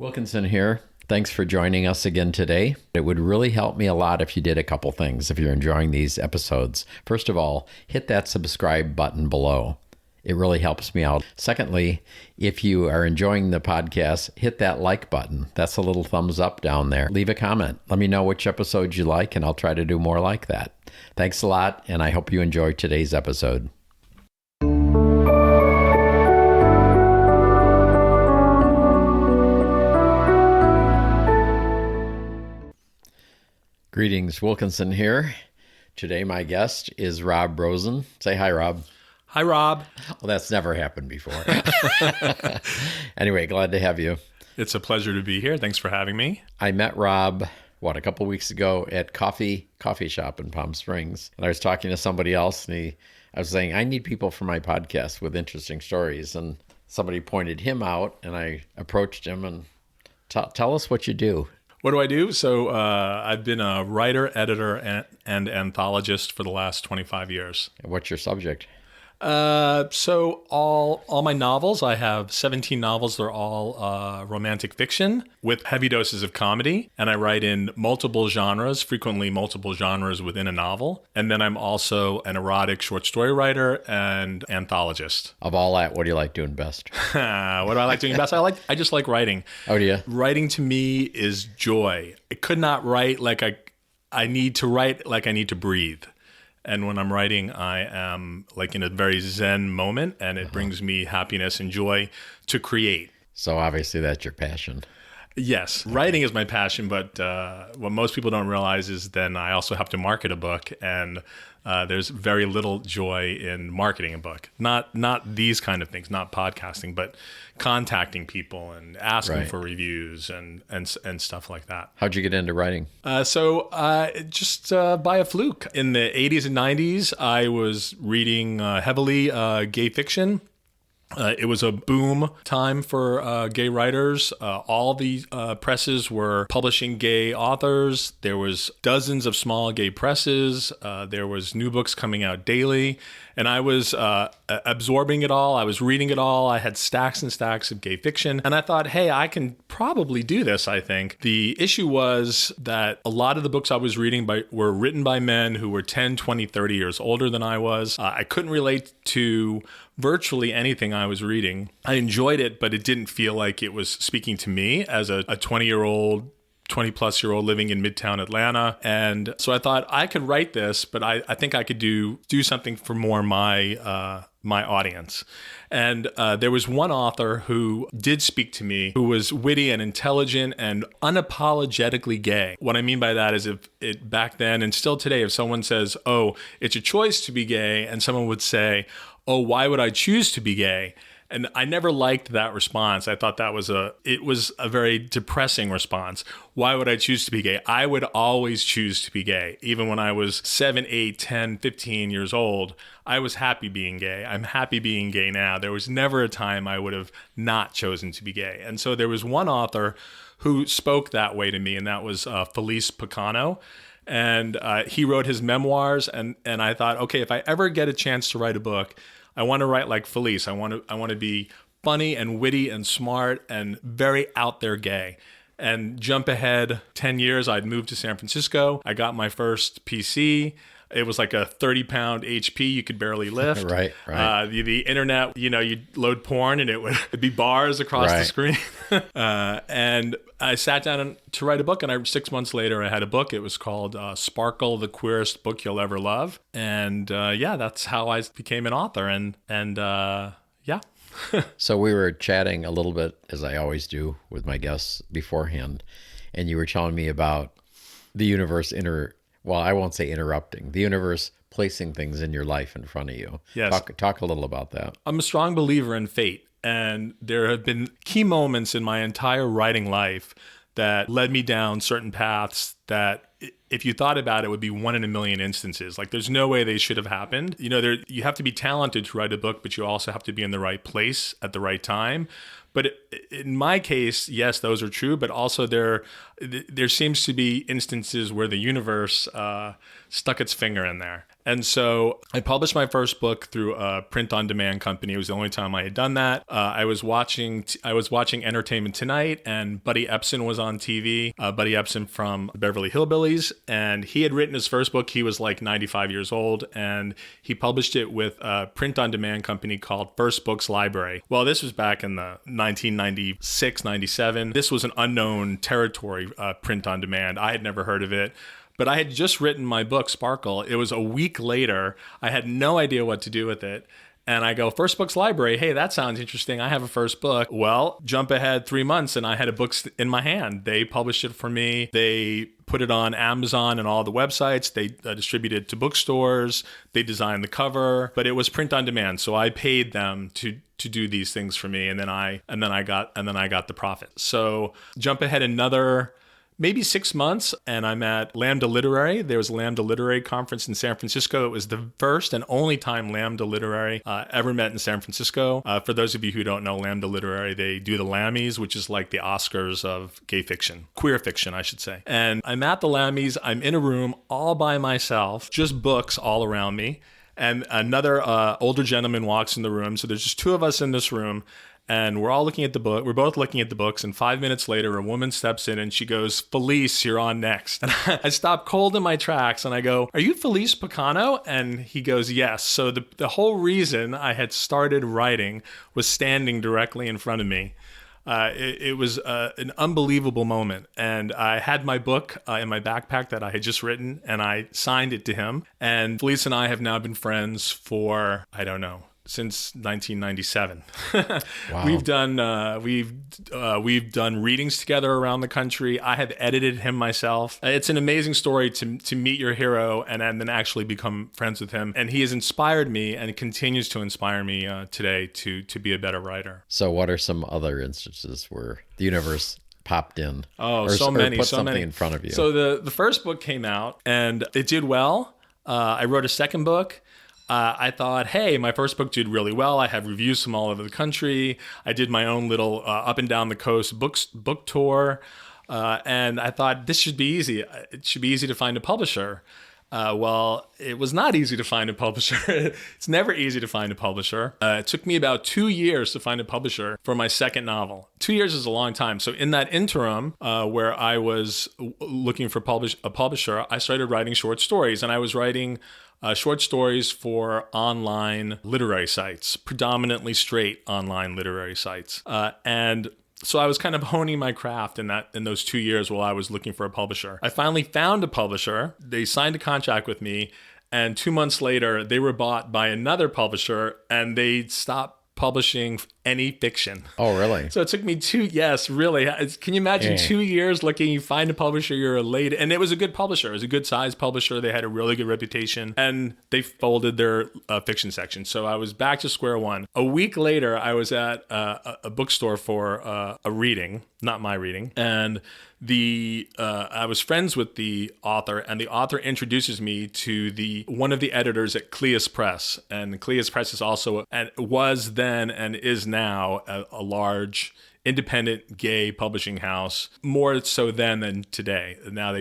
Wilkinson here. Thanks for joining us again today. It would really help me a lot if you did a couple things if you're enjoying these episodes. First of all, hit that subscribe button below. It really helps me out. Secondly, if you are enjoying the podcast, hit that like button. That's a little thumbs up down there. Leave a comment. Let me know which episodes you like, and I'll try to do more like that. Thanks a lot, and I hope you enjoy today's episode. Greetings, Wilkinson here. Today my guest is Rob Rosen. Say hi, Rob. Hi, Rob. Well, that's never happened before. Anyway, glad to have you. It's a pleasure to be here. Thanks for having me. I met Rob, a couple weeks ago at coffee shop in Palm Springs. And I was talking to somebody else, and I was saying, I need people for my podcast with interesting stories. And somebody pointed him out, and I approached him and tell us what you do. What do I do? So I've been a writer, editor, and anthologist for the last 25 years. What's your subject? So all my novels, I have 17 novels. They're all romantic fiction with heavy doses of comedy. And I write in multiple genres, frequently multiple genres within a novel. And then I'm also an erotic short story writer and anthologist. Of all that, what do you like doing best? What do I like doing best? I just like writing. Oh, do you? Writing to me is joy. I could not write like I need to write like I need to breathe. And when I'm writing, I am like in a very zen moment, and it brings me happiness and joy to create. So obviously that's your passion. Yes, writing is my passion, but what most people don't realize is then I also have to market a book, and there's very little joy in marketing a book. Not these kind of things, not podcasting, but contacting people and asking for reviews and stuff like that. How'd you get into writing? So just by a fluke. In the 80s and 90s, I was reading heavily gay fiction. It was a boom time for gay writers. All the presses were publishing gay authors. There was dozens of small gay presses. There was new books coming out daily. And I was absorbing it all. I was reading it all. I had stacks and stacks of gay fiction. And I thought, hey, I can probably do this, I think. The issue was that a lot of the books I was reading were written by men who were 10, 20, 30 years older than I was. I couldn't relate to virtually anything I was reading. I enjoyed it, but it didn't feel like it was speaking to me as a 20-year-old, 20-plus-year-old living in Midtown Atlanta. And so I thought I could write this, but I think I could do something for more my audience. And there was one author who did speak to me, who was witty and intelligent and unapologetically gay. What I mean by that is back then and still today, if someone says, oh, it's a choice to be gay, and someone would say, oh, why would I choose to be gay? And I never liked that response. I thought it was a very depressing response. Why would I choose to be gay? I would always choose to be gay. Even when I was 7, 8, 10, 15 years old, I was happy being gay. I'm happy being gay now. There was never a time I would have not chosen to be gay. And so there was one author who spoke that way to me, and that was Felice Picano. And he wrote his memoirs, and I thought, okay, if I ever get a chance to write a book, I want to write like Felice. I want to be funny and witty and smart and very out there gay. And jump ahead 10 years, I'd moved to San Francisco. I got my first PC. It was like a 30-pound HP you could barely lift. Right. The internet, you'd load porn and it'd be bars across the screen. And I sat down to write a book, and 6 months later, I had a book. It was called Sparkle, the Queerest Book You'll Ever Love. And that's how I became an author. And So we were chatting a little bit, as I always do with my guests beforehand, and you were telling me about the universe I won't say interrupting, the universe placing things in your life in front of you. Yes. Talk a little about that. I'm a strong believer in fate, and there have been key moments in my entire writing life that led me down certain paths that, if you thought about it, would be 1 in a million instances. Like, there's no way they should have happened. You have to be talented to write a book, but you also have to be in the right place at the right time. But in my case, yes, those are true. But also there seems to be instances where the universe stuck its finger in there. And so I published my first book through a print-on-demand company. It was the only time I had done that. I was watching Entertainment Tonight, and Buddy Epson was on TV. Buddy Epson from the Beverly Hillbillies, and he had written his first book. He was like 95 years old, and he published it with a print-on-demand company called First Books Library. Well, this was back in the 1996, 97. This was an unknown territory, print-on-demand. I had never heard of it. But I had just written my book, Sparkle. It was a week later. I had no idea what to do with it. And I go, First Books Library, hey, that sounds interesting. I have a first book. Well, jump ahead 3 months and I had a book in my hand. They published it for me. They put it on Amazon and all the websites. They distributed it to bookstores. They designed the cover, but it was print on demand. So I paid them to do these things for me. And then I got the profit. So jump ahead another maybe 6 months, and I'm at Lambda Literary. There was a Lambda Literary conference in San Francisco. It was the first and only time Lambda Literary ever met in San Francisco. For those of you who don't know Lambda Literary, they do the Lammys, which is like the Oscars of gay fiction, queer fiction, I should say. And I'm at the Lammys. I'm in a room all by myself, just books all around me. And another older gentleman walks in the room. So there's just two of us in this room. And we're all looking at the book. We're both looking at the books. And 5 minutes later, a woman steps in and she goes, Felice, you're on next. And I stop cold in my tracks and I go, are you Felice Picano? And he goes, yes. So the whole reason I had started writing was standing directly in front of me. It was an unbelievable moment. And I had my book in my backpack that I had just written and I signed it to him. And Felice and I have now been friends for, I don't know, since 1997. Wow. We've done readings together around the country. I have edited him myself. It's an amazing story to meet your hero and then actually become friends with him. And he has inspired me and continues to inspire me today to be a better writer. So what are some other instances where the universe popped in? Oh, or put something in front of you? So the first book came out and it did well. I wrote a second book. I thought, hey, my first book did really well. I have reviews from all over the country. I did my own little up and down the coast book tour. And I thought this should be easy. It should be easy to find a publisher. Well, it was not easy to find a publisher. It's never easy to find a publisher. It took me about 2 years to find a publisher for my second novel. 2 years is a long time. So in that interim, where I was looking for a publisher, I started writing short stories. And I was writing short stories for online literary sites, predominantly straight online literary sites. And so I was kind of honing my craft in those 2 years while I was looking for a publisher. I finally found a publisher. They signed a contract with me. And 2 months later, they were bought by another publisher and they stopped publishing any fiction. Oh, really? So it took me yes, really. Can you imagine 2 years looking, you find a publisher, you're elated. And it was a good publisher. It was a good sized publisher. They had a really good reputation and they folded their fiction section. So I was back to square one. A week later, I was at a bookstore for a reading, not my reading. And I was friends with the author, and the author introduces me to one of the editors at Queerest Press. And Queerest Press is also, and was then and is now, a large independent gay publishing house, more so then than today. Now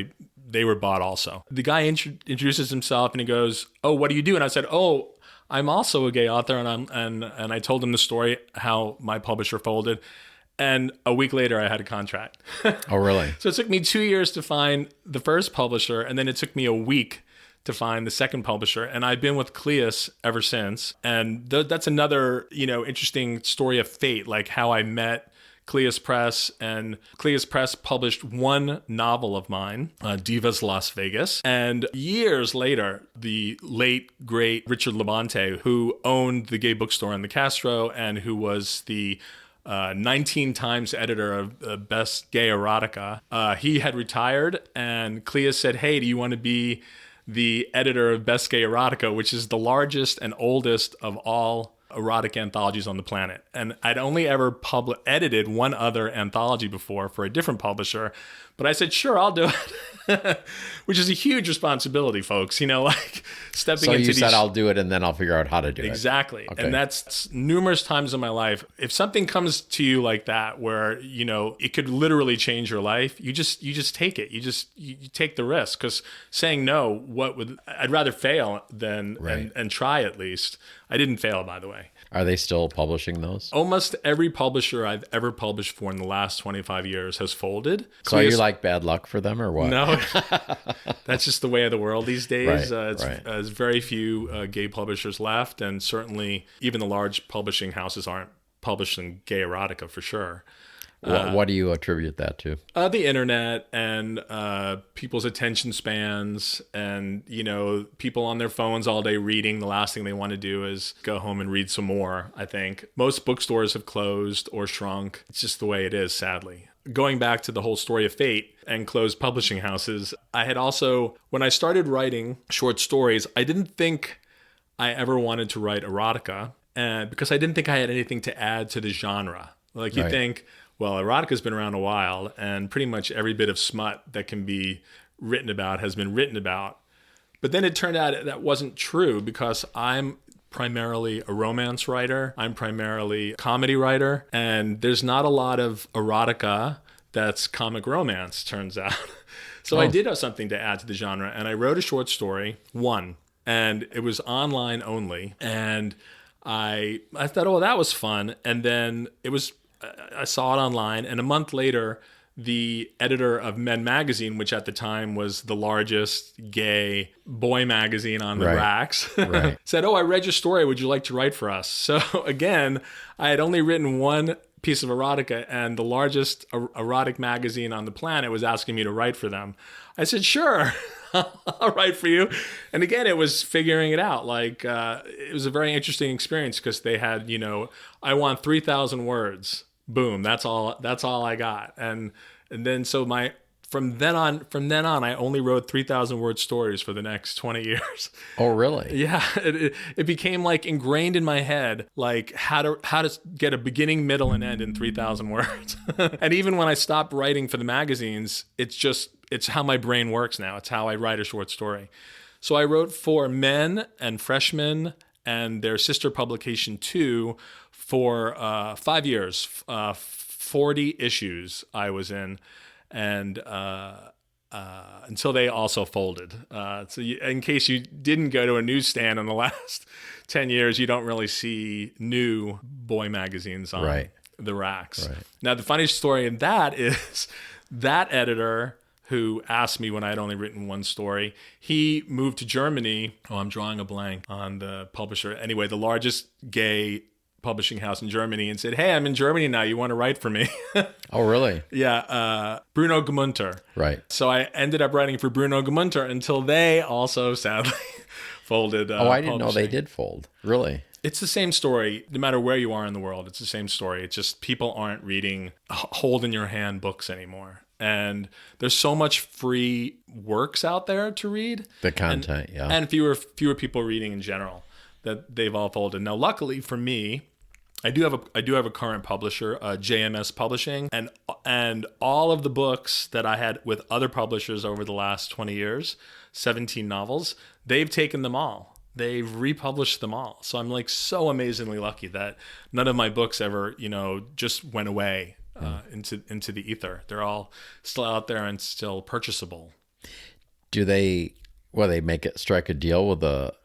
they were bought also. The guy introduces himself and he goes, oh, what do you do? And I said, oh, I'm also a gay author. And I told him the story, how my publisher folded. And a week later, I had a contract. Oh, really? So it took me 2 years to find the first publisher, and then it took me a week to find the second publisher. And I've been with Queerest ever since. And that's another, interesting story of fate, like how I met Queerest Press. And Queerest Press published one novel of mine, Divas Las Vegas. And years later, the late, great Richard Labonte, who owned the gay bookstore in the Castro and who was the 19 times editor of Best Gay Erotica. He had retired, and Clea said, hey, do you want to be the editor of Best Gay Erotica, which is the largest and oldest of all erotic anthologies on the planet. And I'd only ever edited one other anthology before for a different publisher. But I said, sure, I'll do it, which is a huge responsibility, folks. Like stepping So into you these... said, I'll do it, and then I'll figure out how to do it. Exactly. Okay. And that's numerous times in my life. If something comes to you like that, where, it could literally change your life, you just take it. You take the risk, because saying no, I'd rather fail than, Right. and try at least. I didn't fail, by the way. Are they still publishing those? Almost every publisher I've ever published for in the last 25 years has folded. So are you like bad luck for them or what? No, that's just the way of the world these days. Right, There's very few gay publishers left, and certainly even the large publishing houses aren't publishing Gay Erotica for sure. What do you attribute that to? The internet and people's attention spans, and people on their phones all day reading. The last thing they want to do is go home and read some more. I think most bookstores have closed or shrunk. It's just the way it is, sadly. Going back to the whole story of fate and closed publishing houses, I had also, when I started writing short stories, I didn't think I ever wanted to write erotica, and because I didn't think I had anything to add to the genre. Like you think, well, erotica's been around a while, and pretty much every bit of smut that can be written about has been written about. But then it turned out that wasn't true, because I'm primarily a romance writer. I'm primarily a comedy writer, and there's not a lot of erotica that's comic romance, turns out. So I did have something to add to the genre, and I wrote a short story, one, and it was online only. And I thought, oh, that was fun. And then I saw it online, and a month later, the editor of Men Magazine, which at the time was the largest gay boy magazine on the racks, said, oh, I read your story. Would you like to write for us? So again, I had only written one piece of erotica, and the largest erotic magazine on the planet was asking me to write for them. I said, sure, I'll write for you. And again, it was figuring it out. It was a very interesting experience, because they had, I want 3,000 words. Boom, that's all I got. And then from then on, I only wrote 3,000 word stories for the next 20 years. Oh, really? Yeah, it became like ingrained in my head, like how to get a beginning, middle, and end in 3,000 words. And even when I stopped writing for the magazines, it's how my brain works now. It's how I write a short story. So I wrote for Men and Freshmen and their sister publication Two for 5 years, 40 issues I was in, and until they also folded. So in case you didn't go to a newsstand in the last 10 years, you don't really see new boy magazines on the racks. Right. Now, the funny story in that is that editor who asked me when I had only written one story, he moved to Germany. Oh, I'm drawing a blank on the publisher. Anyway, the largest gay publishing house in Germany, and said, hey, I'm in Germany now. You want to write for me? Oh, really? Yeah. Bruno Gemunter. Right. So I ended up writing for Bruno Gemunter until they also sadly folded. I didn't know they did fold. Really? It's the same story. No matter where you are in the world, it's the same story. It's just people aren't reading hold in your hand books anymore. And there's so much free works out there to read. The content, and fewer people reading in general, that they've all folded. Now, luckily for me, I do have a current publisher, JMS Publishing, and all of the books that I had with other publishers over the last 20 years, 17 novels, they've taken them all. They've republished them all. So I'm like so amazingly lucky that none of my books ever, just went away into the ether. They're all still out there and still purchasable. Do they strike a deal with the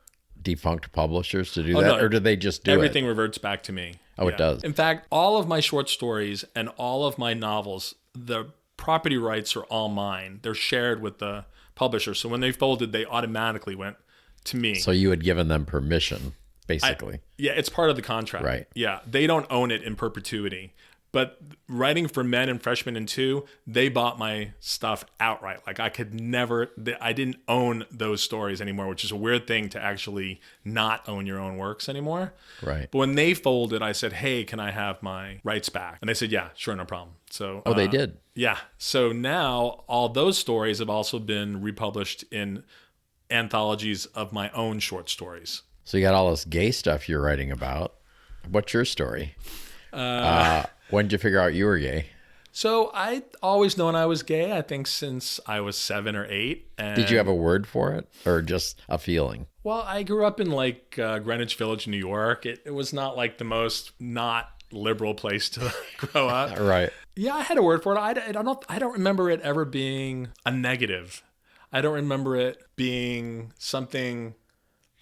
defunct publishers to do that? No. Or do they just do everything reverts back to me? Oh, yeah. It does. In fact, all of my short stories and all of my novels, the property rights are all mine. They're shared with the publisher. So when they folded, they automatically went to me. So you had given them permission, basically. Yeah, it's part of the contract. Right. Yeah, they don't own it in perpetuity. But writing for Men and Freshmen and Two, they bought my stuff outright. Like I didn't own those stories anymore, which is a weird thing to actually not own your own works anymore. Right. But when they folded, I said, hey, can I have my rights back? And they said, yeah, sure, no problem. So they did? Yeah. So now all those stories have also been republished in anthologies of my own short stories. So you got all this gay stuff you're writing about. What's your story? When did you figure out you were gay? So I always known I was gay, I think since I was 7 or 8. And, Did you have a word for it or just a feeling? well, I grew up in like Greenwich Village, New York. It was not like the most not liberal place to grow up. Right. Yeah, I had a word for it. I don't remember it ever being a negative. I don't remember it being something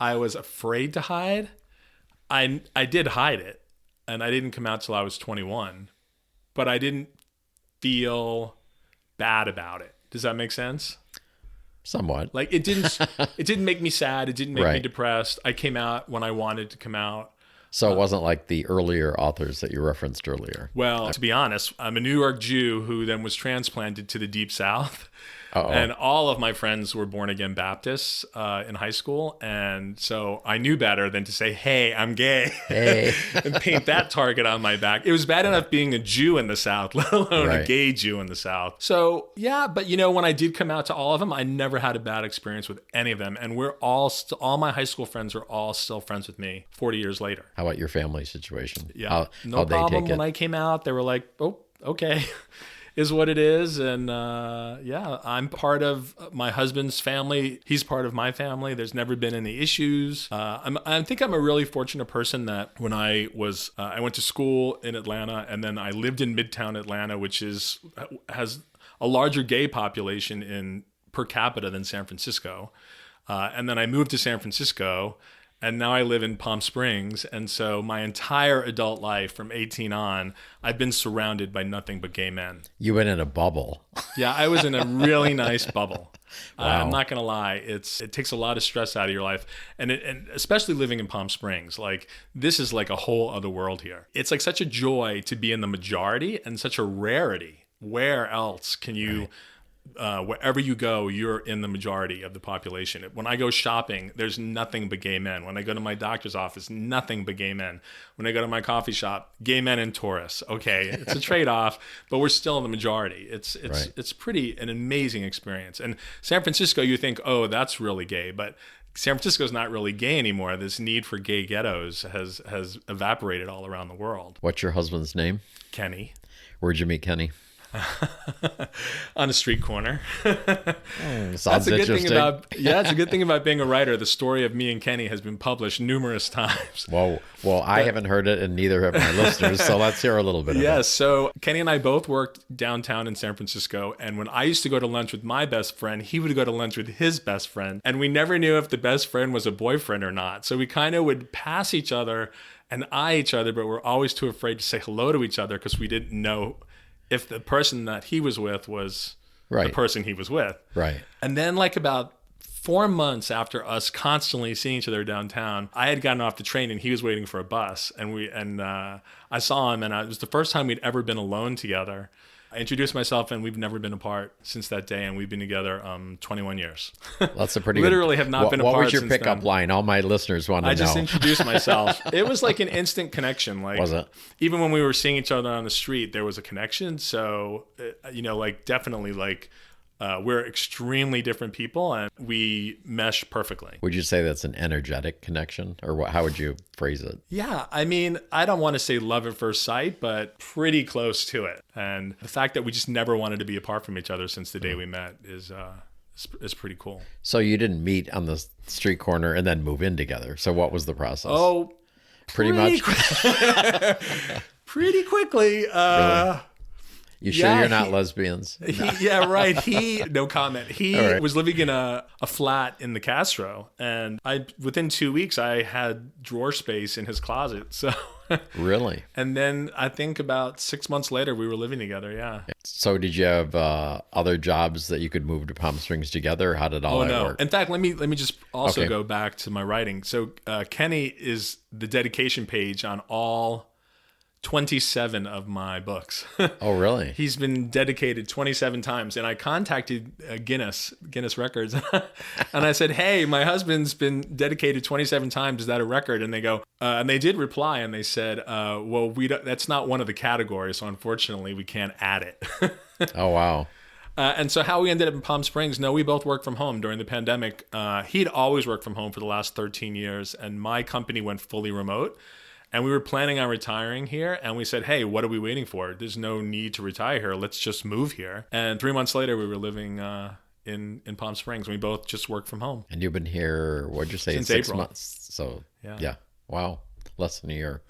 I was afraid to hide. I did hide it, and I didn't come out till I was 21, but I didn't feel bad about it. Does that make sense? Somewhat. Like it didn't make me sad. It didn't make me Right. depressed. I came out when I wanted to come out. So it wasn't like the earlier authors that you referenced earlier. Well, to be honest, I'm a New York Jew who then was transplanted to the Deep South. Uh-oh. And all of my friends were born again Baptists in high school. And so I knew better than to say, hey, I'm gay. Hey. And paint that target on my back. It was bad enough being a Jew in the South, let alone a Right. gay Jew in the South. So yeah, but you know, when I did come out to all of them, I never had a bad experience with any of them. And we're all my high school friends are all still friends with me 40 years later. How about your family situation? Yeah, no how'd they problem. take When it? I came out, they were like, "Oh, okay, is what it is." And yeah, I'm part of my husband's family. He's part of my family. There's never been any issues. I think I'm a really fortunate person that when I was, I went to school in Atlanta, and then I lived in Midtown Atlanta, which has a larger gay population in per capita than San Francisco. And then I moved to San Francisco. And now I live in Palm Springs. And so my entire adult life from 18 on, I've been surrounded by nothing but gay men. You went in a bubble. Yeah, I was in a really nice bubble. Wow. I'm not going to lie. It takes a lot of stress out of your life. And especially living in Palm Springs, like this is like a whole other world here. It's like such a joy to be in the majority and such a rarity. Where else can you... wherever you go, you're in the majority of the population. When I go shopping, there's nothing but gay men. When I go to my doctor's office, nothing but gay men. When I go to my coffee shop, gay men and tourists. Okay, it's a trade-off, but we're still in the majority. It's pretty an amazing experience. And San Francisco, you think, oh, that's really gay, but San Francisco's not really gay anymore. This need for gay ghettos has evaporated all around the world. What's your husband's name? Kenny. Where'd you meet Kenny? On a street corner. Sounds That's a good interesting. thing about it's a good thing about being a writer. The story of me and Kenny has been published numerous times. Whoa. Well, I haven't heard it, and neither have my listeners. So let's hear a little bit of Yes, so Kenny and I both worked downtown in San Francisco, and when I used to go to lunch with my best friend, he would go to lunch with his best friend, and we never knew if the best friend was a boyfriend or not. So we kind of would pass each other and eye each other, but we're always too afraid to say hello to each other because we didn't know if the person that he was with was Right. the person he was with. Right. And then like about 4 months after us constantly seeing each other downtown, I had gotten off the train and he was waiting for a bus. And I saw him, and it was the first time we'd ever been alone together. I introduced myself, and we've never been apart since that day, and we've been together 21 years. That's a pretty Literally good... have not been What apart was your since pickup then. line? All my listeners want to know. I just introduced myself. It was like an instant connection. Like, Was it? Even when we were seeing each other on the street, there was a connection. So, like definitely like we're extremely different people, and we mesh perfectly. Would you say that's an energetic connection, or what, how would you phrase it? Yeah, I mean, I don't want to say love at first sight, but pretty close to it. And the fact that we just never wanted to be apart from each other since the day we met is pretty cool. So you didn't meet on the street corner and then move in together. So what was the process? Oh, pretty much. Pretty quickly. Really? You sure yeah, you're not lesbians? Yeah, right. No comment. He All right. was living in a flat in the Castro, and within 2 weeks I had drawer space in his closet. So Really? and then I think about 6 months later we were living together. Yeah. So did you have other jobs that you could move to Palm Springs together? Or how did all that work? In fact, let me just also Okay. go back to my writing. So Kenny is the dedication page on all 27 of my books. Oh, really? He's been dedicated 27 times. And I contacted Guinness Records. And I said, hey, my husband's been dedicated 27 times. Is that a record? And they go, and they did reply. And they said, well, that's not one of the categories. So unfortunately, we can't add it. Oh, wow. And so how we ended up in Palm Springs, no, we both worked from home during the pandemic. He'd always worked from home for the last 13 years. And my company went fully remote. And we were planning on retiring here. And we said, hey, what are we waiting for? There's no need to retire here. Let's just move here. And 3 months later, we were living in Palm Springs. We both just work from home. And you've been here, what'd you say, Since 6 April. months? So, yeah. Wow. Less than a year.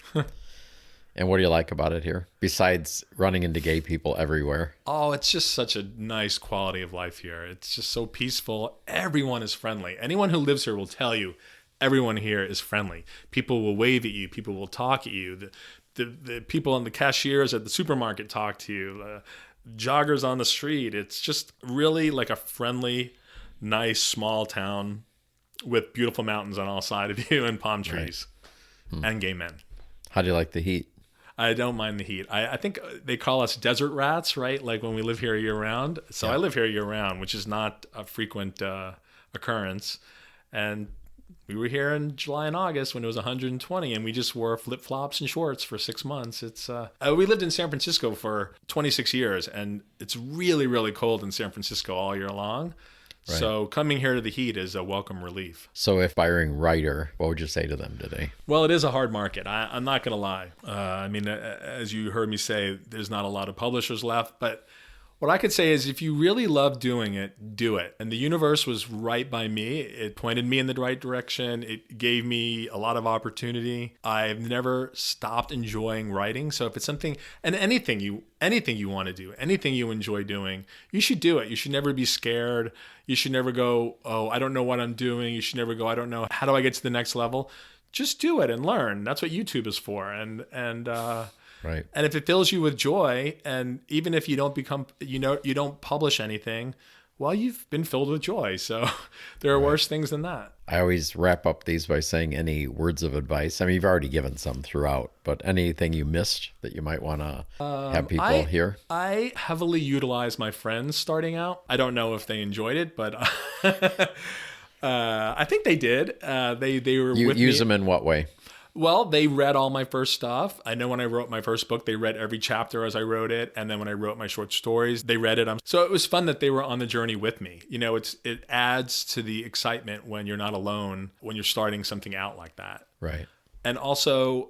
And what do you like about it here, besides running into gay people everywhere? Oh, it's just such a nice quality of life here. It's just so peaceful. Everyone is friendly. Anyone who lives here will tell you everyone here is friendly. People will wave at you. People will talk at you. The people and the cashiers at the supermarket talk to you. Joggers on the street. It's just really like a friendly, nice, small town with beautiful mountains on all sides of you and palm trees and gay men. How do you like the heat? I don't mind the heat. I think they call us desert rats, right? Like when we live here year round. So I live here year round, which is not a frequent occurrence. And we were here in July and August when it was 120, and we just wore flip-flops and shorts for 6 months. We lived in San Francisco for 26 years, and it's really, really cold in San Francisco all year long. Right. So coming here to the heat is a welcome relief. So if aspiring writer, what would you say to them today? Well, it is a hard market. I'm not going to lie. I mean, as you heard me say, there's not a lot of publishers left. But what I could say is if you really love doing it, do it. And the universe was right by me. It pointed me in the right direction. It gave me a lot of opportunity. I've never stopped enjoying writing. So if it's something, and anything you want to do, anything you enjoy doing, you should do it. You should never be scared. You should never go, oh, I don't know what I'm doing. You should never go, I don't know. How do I get to the next level? Just do it and learn. That's what YouTube is for. Right. And if it fills you with joy, and even if you don't publish anything, well, you've been filled with joy. So there are worse things than that. I always wrap up these by saying any words of advice. I mean, you've already given some throughout, but anything you missed that you might want to have people hear? I heavily utilized my friends starting out. I don't know if they enjoyed it, but I think they did. They were with me. You use them in what way? Well, they read all my first stuff. I know when I wrote my first book, they read every chapter as I wrote it. And then when I wrote my short stories, they read it. So it was fun that they were on the journey with me. You know, it adds to the excitement when you're not alone, when you're starting something out like that. Right. And also,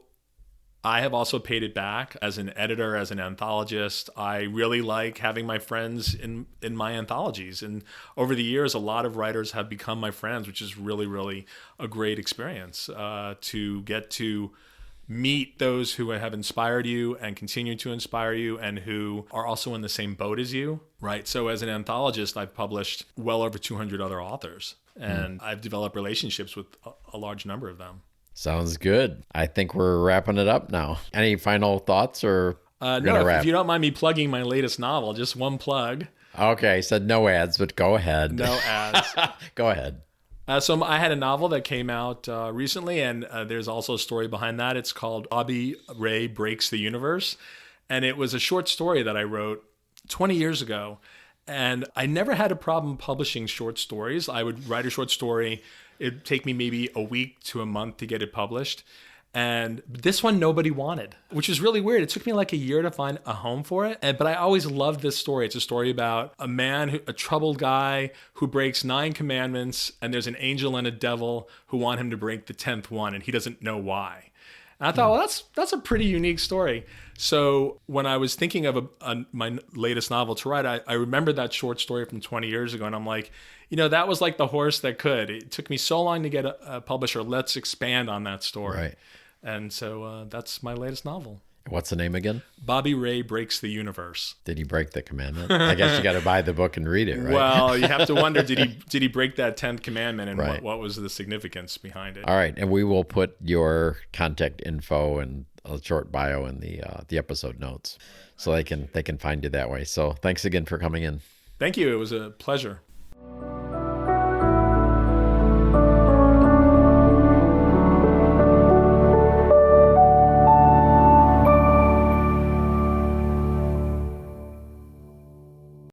I have also paid it back as an editor, as an anthologist. I really like having my friends in my anthologies. And over the years, a lot of writers have become my friends, which is really, really a great experience to get to meet those who have inspired you and continue to inspire you and who are also in the same boat as you, right? So as an anthologist, I've published well over 200 other authors, and I've developed relationships with a large number of them. Sounds good. I think we're wrapping it up now. Any final thoughts or no, if you don't mind me plugging my latest novel, just one plug. Okay, said no ads, but go ahead. No ads. Go ahead. So I had a novel that came out recently, and there's also a story behind that. It's called Bobby Ray Breaks the Universe. And it was a short story that I wrote 20 years ago. And I never had a problem publishing short stories. I would write a short story. It'd take me maybe a week to a month to get it published. And this one nobody wanted, which is really weird. It took me like a year to find a home for it. But I always loved this story. It's a story about a man, a troubled guy who breaks 9 commandments, and there's an angel and a devil who want him to break the 10th one, and he doesn't know why. And I thought, well, that's a pretty unique story. So when I was thinking of my latest novel to write, I remembered that short story from 20 years ago. And I'm like, that was like the horse that could. It took me so long to get a publisher. Let's expand on that story. Right. And so that's my latest novel. What's the name again? Bobby Ray Breaks the Universe. Did he break the commandment? I guess you got to buy the book and read it, right? Well, you have to wonder, did he break that 10th commandment, and right. what was the significance behind it? All right, and we will put your contact info and a short bio in the episode notes, so they can find you that way. So thanks again for coming in. Thank you. It was a pleasure.